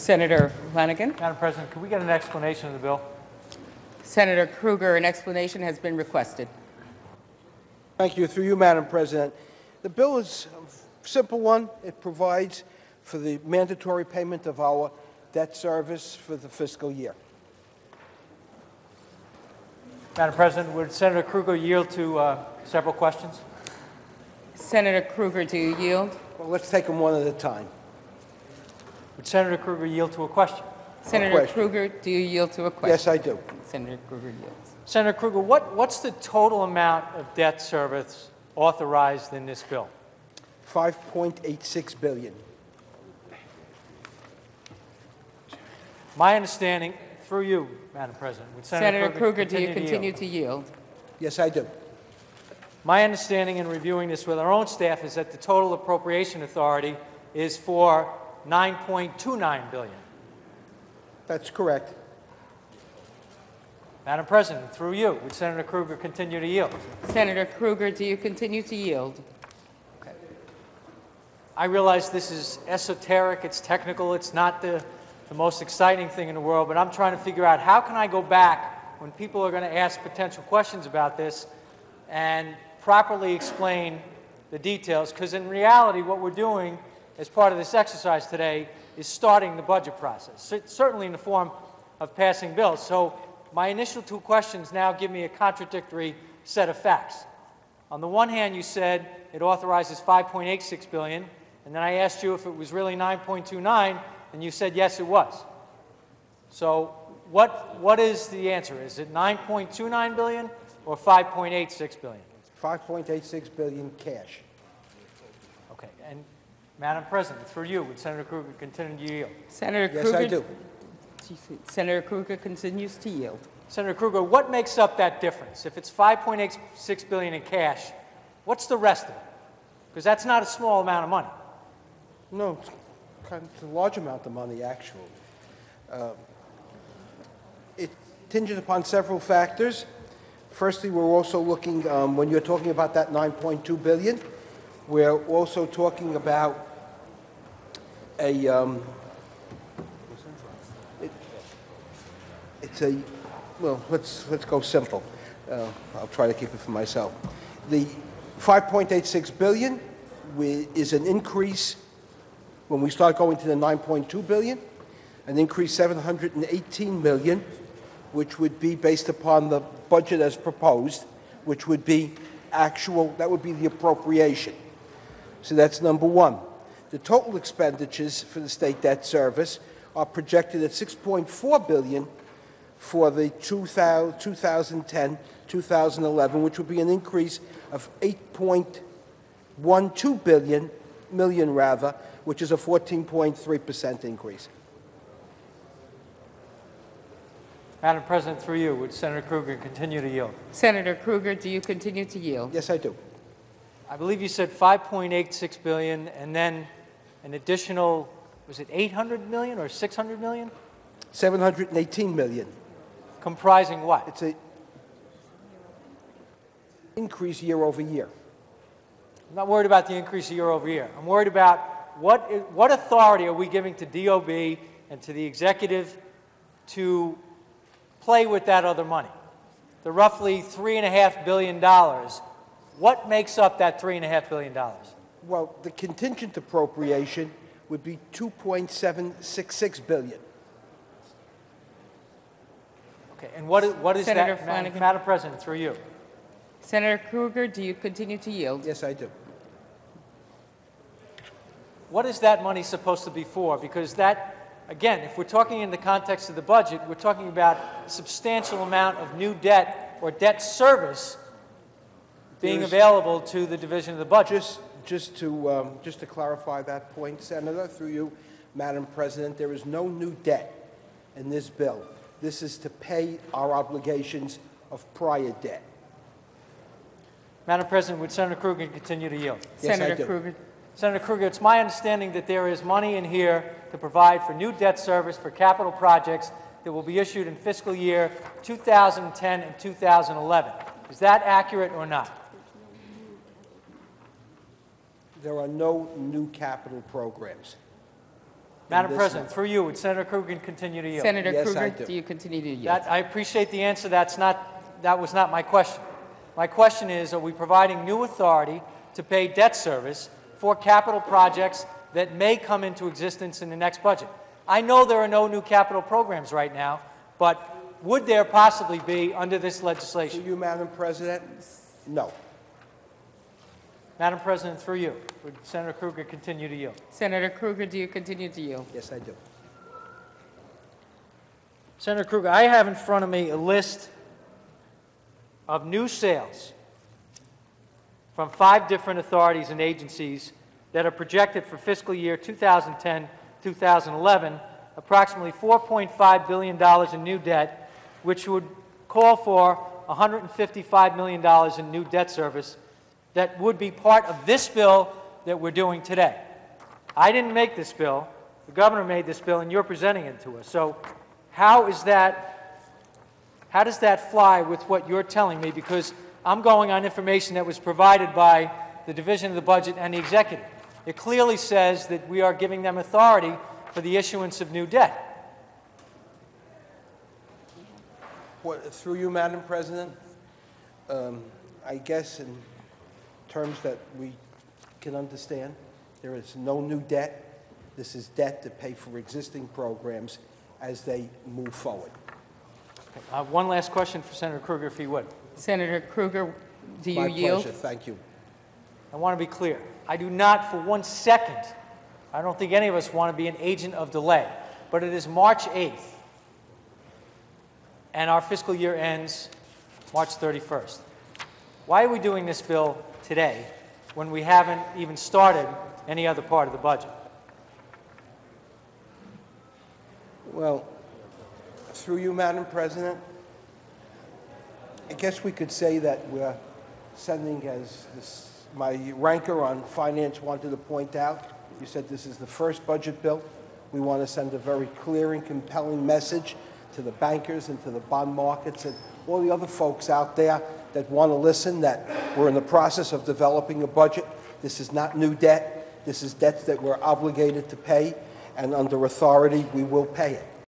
Senator Flanagan. Madam President, could we get an explanation of the bill? Senator Kruger, an explanation has been requested. Thank you. Through you, Madam President. The bill is a simple one. It provides for the mandatory payment of our debt service for the fiscal year. Madam President, would Senator Kruger yield to several questions? Senator Kruger, do you yield? Well, let's take them one at a time. Would Senator Kruger yield to a question? Senator Kruger, do you yield to a question? Yes, I do. Senator Kruger yields. Senator Kruger, what's the total amount of debt service authorized in this bill? $5.86 billion. My understanding, through you, Madam President, would Senator Kruger, do you continue to yield? Yes, I do. My understanding in reviewing this with our own staff is that the total appropriation authority is for $9.29 billion. That's correct. Madam President, through you, would Senator Kruger continue to yield? Senator Kruger, do you continue to yield? Okay. I realize this is esoteric, it's technical, it's not the most exciting thing in the world, but I'm trying to figure out how can I go back when people are going to ask potential questions about this and properly explain the details, because in reality what we're doing as part of this exercise today is starting the budget process, certainly in the form of passing bills. So my initial two questions now give me a contradictory set of facts. On the one hand, you said it authorizes $5.86 billion, and then I asked you if it was really $9.29, and you said yes, it was. So what is the answer? Is it $9.29 billion or $5.86 billion? $5.86 billion cash. Okay, and Madam President, through you, would Senator Kruger continue to yield? Senator Yes, Kruger, I do. Senator Kruger continues to yield. Senator Kruger, what makes up that difference? If it's $5.86 billion in cash, what's the rest of it? Because that's not a small amount of money. No, it's a large amount of money, actually. It hinges upon several factors. Firstly, we're also looking, when you're talking about that $9.2 billion, we're also talking about let's go simple. I'll try to keep it for myself. The $5.86 billion is an increase when we start going to the $9.2 billion, an increase $718 million, which would be based upon the budget as proposed, which would be actual, that would be the appropriation. So that's number one. The total expenditures for the state debt service are projected at $6.4 billion for the 2010-2011, which would be an increase of $8.12 million, which is a 14.3% increase. Madam President, through you, would Senator Kruger continue to yield? Senator Kruger, do you continue to yield? Yes, I do. I believe you said $5.86 billion and then an additional, was it $800 million or $600 million? $718 million. Comprising what? It's an increase year over year. I'm not worried about the increase year over year. I'm worried about what authority are we giving to DOB and to the executive to play with that other money? The roughly $3.5 billion. What makes up that $3.5 billion? Well, the contingent appropriation would be $2.766 billion. Okay, and what is Senator that, Flanagan. Madam President, through you? Senator Kruger, do you continue to yield? Yes, I do. What is that money supposed to be for? Because that, again, if we're talking in the context of the budget, we're talking about a substantial amount of new debt or debt service being available to the division of the budget. Just to clarify that point, Senator, through you, Madam President, there is no new debt in this bill. This is to pay our obligations of prior debt. Madam President, would Senator Kruger continue to yield? Yes, Senator I do. Kruger. Senator Kruger, it's my understanding that there is money in here to provide for new debt service for capital projects that will be issued in fiscal year 2010 and 2011. Is that accurate or not? There are no new capital programs. Madam this President, month. through you, would Senator Kruger continue to yield? Senator Yes, I Kruger, do. do you continue to yield? I appreciate the answer. That was not my question. My question is, are we providing new authority to pay debt service for capital projects that may come into existence in the next budget? I know there are no new capital programs right now, but would there possibly be under this To legislation? you, Madam President, no. Madam President, through you, would Senator Kruger continue to yield? Senator Kruger, do you continue to yield? Yes, I do. Senator Kruger, I have in front of me a list of new sales from 5 different authorities and agencies that are projected for fiscal year 2010-2011, approximately $4.5 billion in new debt, which would call for $155 million in new debt service that would be part of this bill that we're doing today. I didn't make this bill. The governor made this bill, and you're presenting it to us. So how does that fly with what you're telling me? Because I'm going on information that was provided by the Division of the Budget and the Executive. It clearly says that we are giving them authority for the issuance of new debt. Through you, Madam President, I guess in terms that we can understand, there is no new debt. This is debt to pay for existing programs as they move forward. One last question for Senator Kruger, if he would. Senator Kruger, do you My yield? pleasure, thank you. I want to be clear. I do not for 1 second, I don't think any of us want to be an agent of delay, but it is March 8th, and our fiscal year ends March 31st. Why are we doing this bill today when we haven't even started any other part of the budget? Well, through you, Madam President, I guess we could say that we're sending, as my ranker on finance wanted to point out, you said this is the first budget bill. We want to send a very clear and compelling message to the bankers and to the bond markets and all the other folks out there that want to listen, that we're in the process of developing a budget. This is not new debt. This is debts that we're obligated to pay, and under authority, we will pay it.